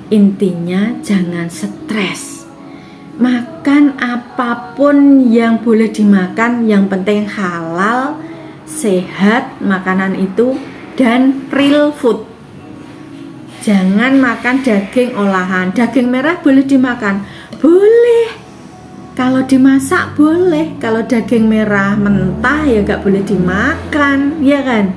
Intinya jangan stres. Makan apapun yang boleh dimakan, yang penting halal, sehat makanan itu, dan real food. Jangan makan daging olahan. Daging merah boleh dimakan? Boleh. Kalau dimasak boleh. Kalau daging merah mentah ya gak boleh dimakan, ya kan?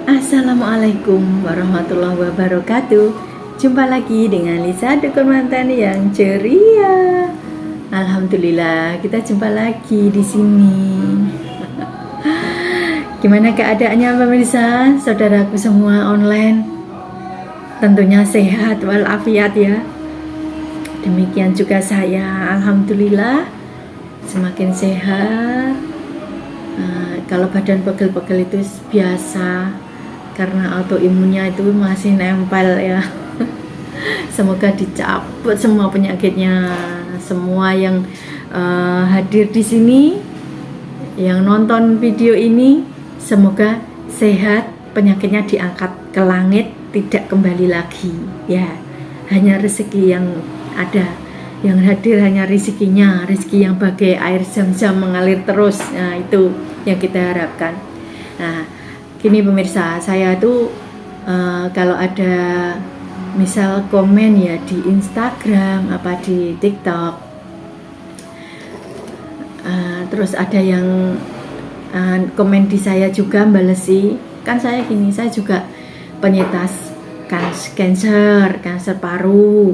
Assalamualaikum warahmatullahi wabarakatuh. Jumpa lagi dengan Lisa Dukun Mantan yang ceria. Alhamdulillah kita jumpa lagi di sini. Gimana keadaannya pemirsa, saudaraku semua online? Tentunya sehat walafiat ya. Demikian juga saya, alhamdulillah semakin sehat. Kalau badan pegel-pegel itu biasa, karena autoimunnya itu masih nempel ya. Semoga dicabut semua penyakitnya. Semua yang hadir di sini, yang nonton video ini, semoga sehat, penyakitnya diangkat ke langit, tidak kembali lagi ya. Hanya rezeki yang ada, yang hadir hanya rezekinya, rezeki yang bagai air zam-zam mengalir terus. Nah, itu yang kita harapkan. Nah, gini pemirsa, saya tuh kalau ada misal komen ya di Instagram apa di TikTok, terus ada yang komen di saya juga balesi, kan saya gini, saya juga penyintas kanker paru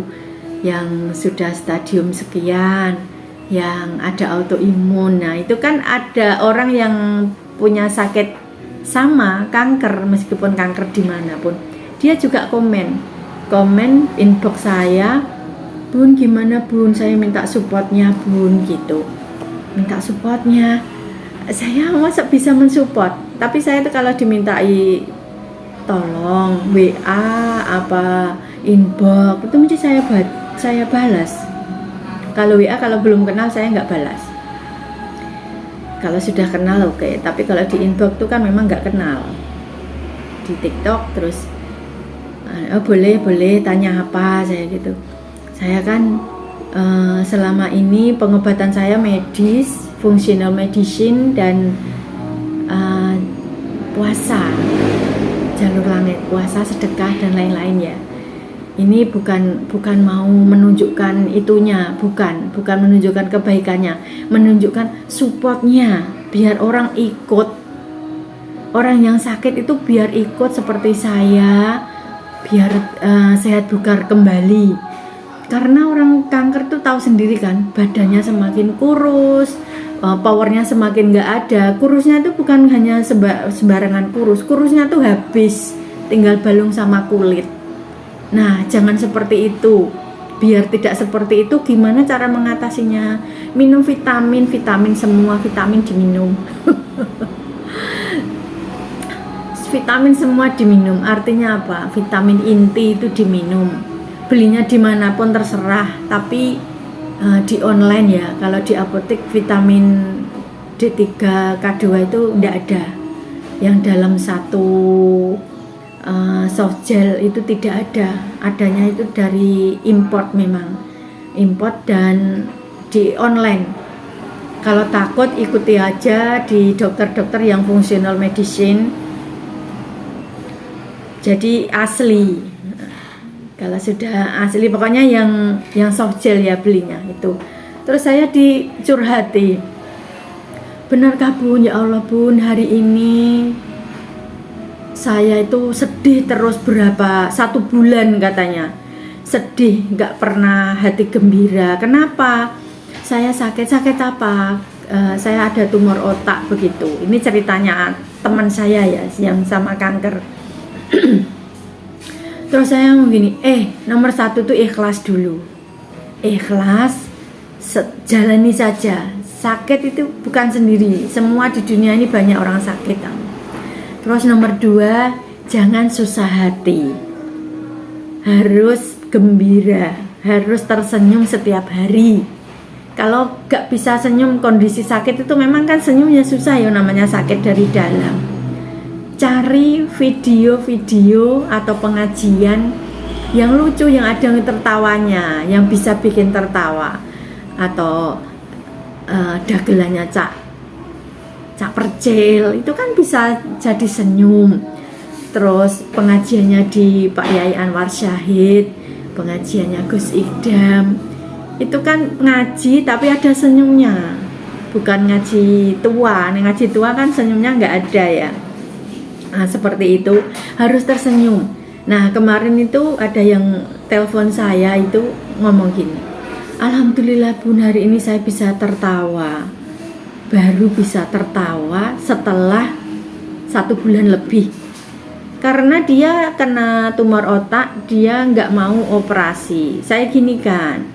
yang sudah stadium sekian, yang ada autoimun. Nah itu kan ada orang yang punya sakit sama kanker, meskipun kanker dimanapun, dia juga komen inbox saya, Bun gimana Bun, saya minta supportnya Bun, gitu, minta supportnya. Saya masa bisa mensupport, tapi saya itu kalau dimintai tolong WA apa inbox itu mesti saya balas. Kalau WA kalau belum kenal saya nggak balas. Kalau sudah kenal oke, tapi kalau di inbox tuh kan memang nggak kenal. Di TikTok terus boleh tanya apa, saya gitu. Saya kan selama ini pengobatan saya medis, functional medicine, dan puasa, jalur langit, puasa, sedekah dan lain-lain ya. Ini bukan mau menunjukkan itunya, bukan menunjukkan kebaikannya, menunjukkan supportnya, biar orang ikut. Orang yang sakit itu biar ikut seperti saya, biar sehat bugar kembali. Karena orang kanker tuh tahu sendiri kan, badannya semakin kurus, powernya semakin nggak ada. Kurusnya tuh bukan hanya sembarangan kurusnya tuh habis, tinggal balung sama kulit. Nah, jangan seperti itu. Biar tidak seperti itu, gimana cara mengatasinya? Minum vitamin, semua vitamin diminum. Vitamin semua diminum, artinya apa? Vitamin inti itu diminum. Belinya dimanapun terserah, tapi di online ya. Kalau di apotek vitamin D3, K2 itu tidak ada. Yang dalam satu soft gel itu tidak ada, adanya itu dari import, memang import dan di online. Kalau takut ikuti aja di dokter-dokter yang functional medicine, jadi asli. Kalau sudah asli pokoknya yang soft gel ya belinya itu. Terus saya dicurhati, benarkah Bun, ya Allah Bun, hari ini saya itu sedih terus 1 bulan katanya, sedih, gak pernah hati gembira. Kenapa? Saya sakit apa? Saya ada tumor otak begitu. Ini ceritanya teman saya ya yang sama kanker. Terus saya ngomong gini, nomor 1 tuh ikhlas dulu, ikhlas, jalani saja. Sakit itu bukan sendiri, semua di dunia ini banyak orang sakit. Terus nomor 2, jangan susah hati, harus gembira, harus tersenyum setiap hari. Kalau gak bisa senyum kondisi sakit itu memang kan senyumnya susah ya, namanya sakit dari dalam. Cari video-video atau pengajian yang lucu, yang ada tertawanya, yang bisa bikin tertawa. Atau dagelannya Cak Percil itu kan bisa jadi senyum. Terus pengajiannya di Pak Yai Anwar Syahid, pengajiannya Gus Idam, itu kan ngaji tapi ada senyumnya, bukan ngaji tua. Ngaji tua kan senyumnya nggak ada ya. Nah, seperti itu harus tersenyum. Nah, kemarin itu ada yang telepon saya itu ngomong gini, alhamdulillah Bun, hari ini saya bisa tertawa. Baru bisa tertawa setelah 1 bulan lebih. Karena dia kena tumor otak, dia nggak mau operasi. Saya gini kan,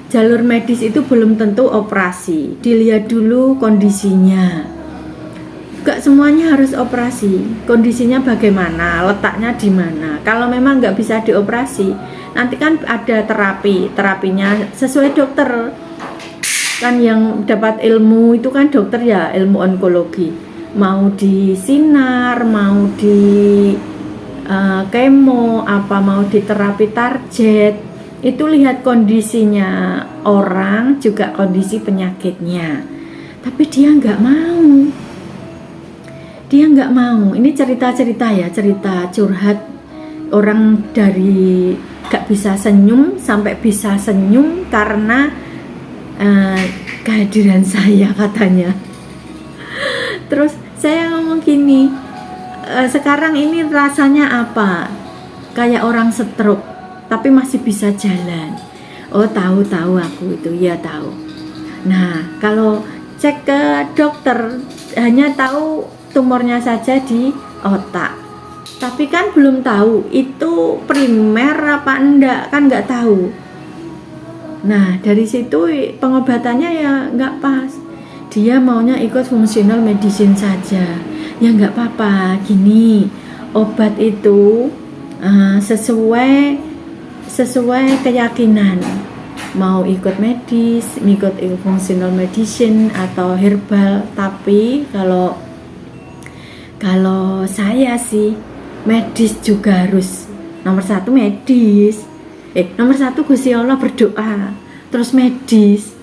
jalur medis itu belum tentu operasi, dilihat dulu kondisinya. Gak semuanya harus operasi, kondisinya bagaimana, letaknya di mana. Kalau memang nggak bisa dioperasi, nanti kan ada terapinya sesuai dokter. Kan yang dapat ilmu itu kan dokter ya, ilmu onkologi. Mau di sinar, mau di kemo, apa mau di terapi target, itu lihat kondisinya orang, juga kondisi penyakitnya. Tapi dia nggak mau. Ini cerita ya, cerita curhat orang dari gak bisa senyum sampai bisa senyum karena kehadiran saya katanya. Terus saya ngomong gini, sekarang ini rasanya apa? Kayak orang stroke tapi masih bisa jalan. Oh, tahu aku itu, ya tahu. Nah, kalau cek ke dokter hanya tahu tumornya saja di otak, tapi kan belum tahu itu primer apa enggak, kan nggak tahu. Nah, dari situ pengobatannya ya nggak pas. Dia maunya ikut functional medicine saja. Ya nggak apa-apa, gini, obat itu sesuai keyakinan. Mau ikut medis, ikut functional medicine atau herbal. Tapi kalau saya sih medis juga harus nomor 1 medis. Nomor 1 Gusti Allah, berdoa, terus medis,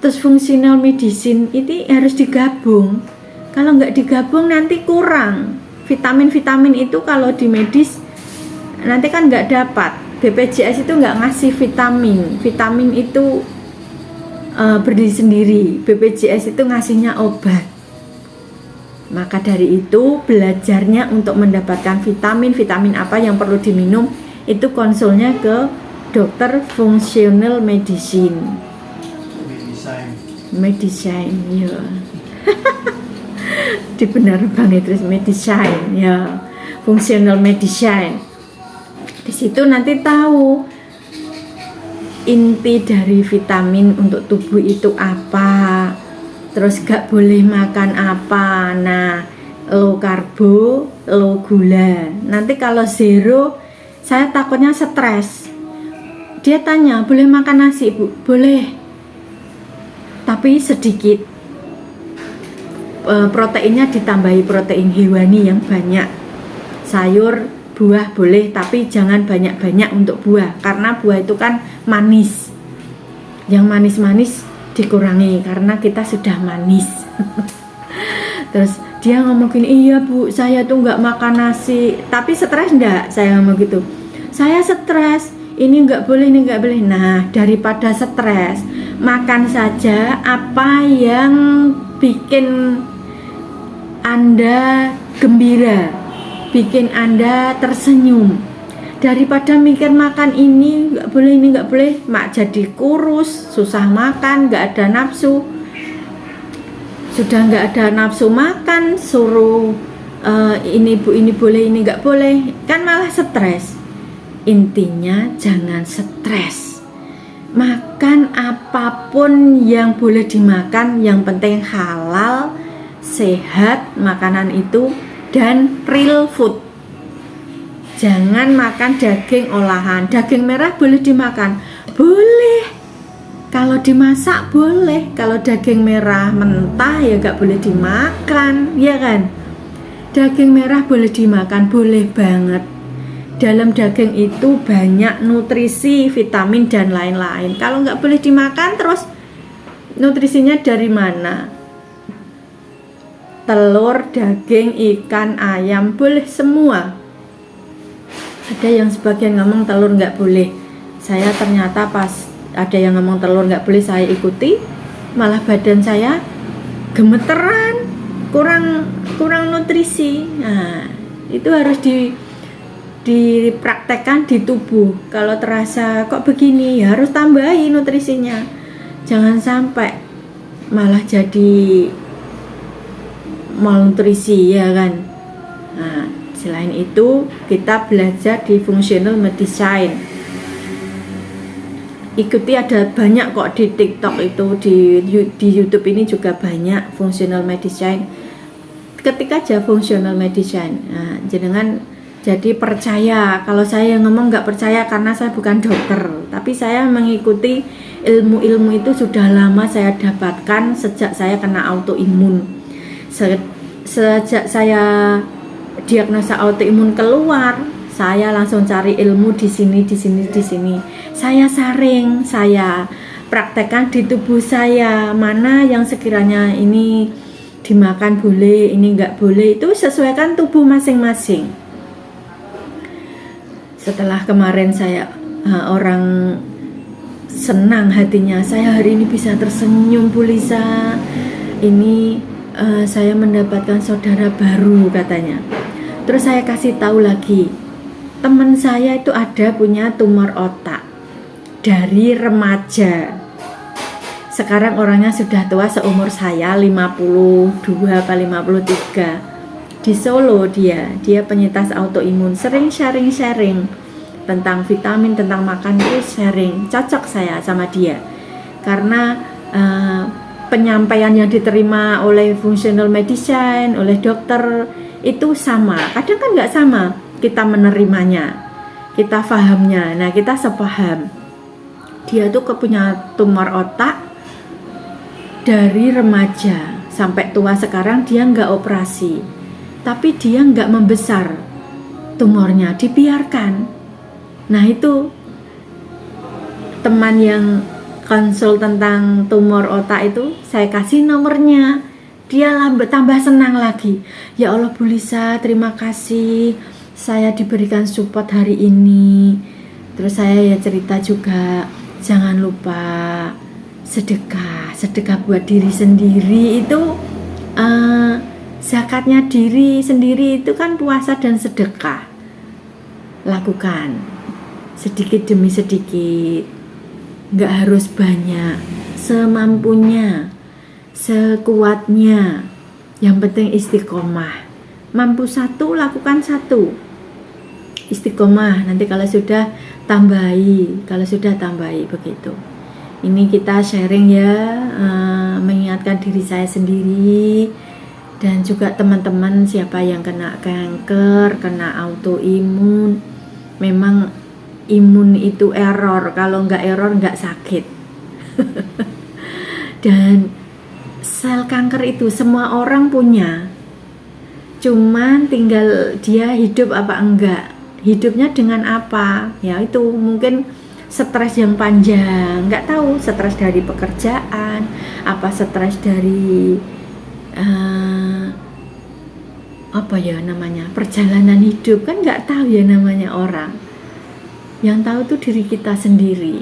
terus functional medicine ini harus digabung. Kalau nggak digabung nanti kurang. Vitamin itu kalau di medis nanti kan nggak dapat. BPJS itu nggak ngasih vitamin itu berdiri sendiri. BPJS itu ngasihnya obat. Maka dari itu belajarnya untuk mendapatkan vitamin apa yang perlu diminum itu konsulnya ke dokter functional medicine. Medicine ya. Di benar banget terus medicine ya. Functional medicine. Di situ nanti tahu inti dari vitamin untuk tubuh itu apa. Terus gak boleh makan apa. Nah, low karbo, low gula. Nanti kalau zero, saya takutnya stres. Dia tanya, boleh makan nasi, Bu? Boleh, tapi sedikit. Proteinnya ditambahi protein hewani yang banyak. Sayur, buah boleh, tapi jangan banyak-banyak untuk buah, karena buah itu kan manis. Yang manis-manis dikurangi karena kita sudah manis. Terus dia ngomong gini, iya Bu, saya tuh nggak makan nasi, tapi stres enggak? Saya ngomong gitu, saya stres, ini nggak boleh. Nah, daripada stres, makan saja apa yang bikin Anda gembira, bikin Anda tersenyum. Daripada mikir makan ini nggak boleh, mak jadi kurus, susah makan, nggak ada nafsu. Sudah nggak ada nafsu makan, suruh ini Bu, ini boleh, ini nggak boleh, kan malah stres. Intinya jangan stres. Makan apapun yang boleh dimakan, yang penting halal, sehat makanan itu, dan real food. Jangan makan daging olahan. Daging merah boleh dimakan? Boleh. Kalau dimasak boleh, kalau daging merah mentah ya nggak boleh dimakan, ya kan? Daging merah boleh dimakan, boleh banget. Dalam daging itu banyak nutrisi, vitamin dan lain-lain. Kalau nggak boleh dimakan, terus nutrisinya dari mana? Telur, daging, ikan, ayam, boleh semua. Ada yang sebagian ngomong telur nggak boleh. Saya ternyata pas ada yang ngomong telur nggak boleh, saya ikuti, malah badan saya gemeteran, kurang nutrisi. Nah, itu harus dipraktekkan di tubuh. Kalau terasa kok begini, ya harus tambahi nutrisinya. Jangan sampai malah jadi malnutrisi, ya kan. Nah, selain itu kita belajar di functional medicine. Ikuti, ada banyak kok di TikTok itu, di YouTube ini juga banyak functional medicine. Ketik aja functional medicine. Nah, jenengan jadi percaya. Kalau saya ngomong nggak percaya karena saya bukan dokter, tapi saya mengikuti ilmu-ilmu itu sudah lama saya dapatkan sejak saya kena autoimun. Sejak saya diagnosa autoimun keluar, saya langsung cari ilmu di sini. Saya saring, saya praktekkan di tubuh saya, mana yang sekiranya ini dimakan boleh, ini enggak boleh, itu sesuaikan tubuh masing-masing. Setelah kemarin saya orang senang hatinya, saya hari ini bisa tersenyum Bu Lisa, ini saya mendapatkan saudara baru katanya. Terus saya kasih tahu lagi, teman saya itu ada punya tumor otak dari remaja. Sekarang orangnya sudah tua, seumur saya 52 atau 53. Di Solo dia penyintas autoimun, sering sharing tentang vitamin, tentang makan itu sharing. Cocok saya sama dia karena penyampaian yang diterima oleh functional medicine, oleh dokter itu sama. Kadang kan nggak sama kita menerimanya, kita fahamnya. Nah, kita sepaham. Dia tuh punya tumor otak dari remaja sampai tua. Sekarang dia nggak operasi, tapi dia nggak membesar tumornya, dibiarkan. Nah, itu teman yang konsul tentang tumor otak itu, saya kasih nomornya. Dia tambah senang lagi. Ya Allah Bu Lisa, terima kasih, saya diberikan support hari ini. Terus saya ya cerita juga, jangan lupa sedekah buat diri sendiri. Itu zakatnya diri sendiri itu kan puasa dan sedekah. Lakukan sedikit demi sedikit, nggak harus banyak, semampunya, sekuatnya. Yang penting istiqomah. Mampu satu, lakukan satu. Istiqomah, nanti kalau sudah tambahi, begitu. Ini kita sharing ya, mengingatkan diri saya sendiri dan juga teman-teman siapa yang kena kanker, kena autoimun. Memang imun itu error, kalau nggak error nggak sakit. Dan sel kanker itu semua orang punya, cuman tinggal dia hidup apa enggak. Hidupnya dengan apa? Ya itu mungkin stres yang panjang, nggak tahu stres dari pekerjaan, apa stres dari perjalanan hidup, kan nggak tahu ya namanya orang. Yang tahu tuh diri kita sendiri.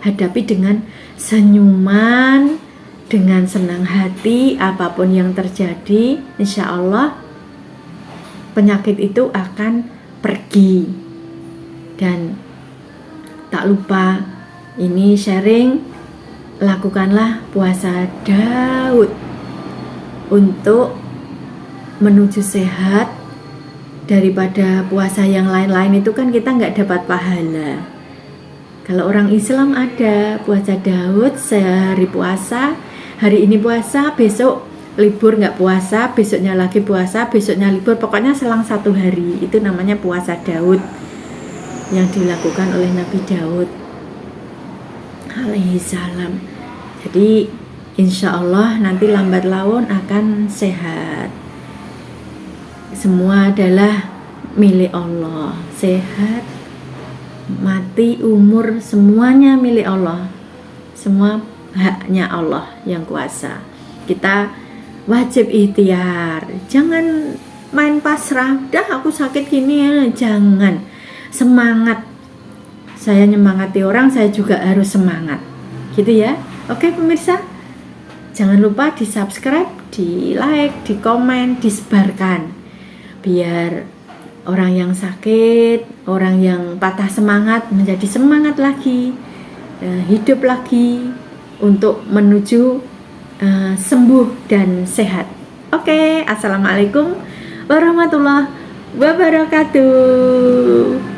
Hadapi dengan senyuman, dengan senang hati, apapun yang terjadi, insya Allah penyakit itu akan pergi. Dan tak lupa, ini sharing, lakukanlah puasa Daud untuk menuju sehat. Daripada puasa yang lain-lain itu kan kita nggak dapat pahala. Kalau orang Islam ada puasa Daud, sehari puasa, hari ini puasa, besok libur nggak puasa, besoknya lagi puasa, besoknya libur, pokoknya selang 1 hari. Itu namanya puasa Daud yang dilakukan oleh Nabi Daud. alaihi salam. Jadi insya Allah nanti lambat laun akan sehat. Semua adalah milik Allah. Sehat, mati, umur, semuanya milik Allah. Semua haknya Allah yang kuasa. Kita wajib ikhtiar. Jangan main pasrah. Dah aku sakit gini ya. Jangan. Semangat. Saya nyemangati orang, saya juga harus semangat. Gitu ya. Oke pemirsa. Jangan lupa di subscribe, di like, di komen, disebarkan. Biar orang yang sakit, orang yang patah semangat menjadi semangat lagi, hidup lagi untuk menuju sembuh dan sehat. Oke, assalamualaikum warahmatullahi wabarakatuh.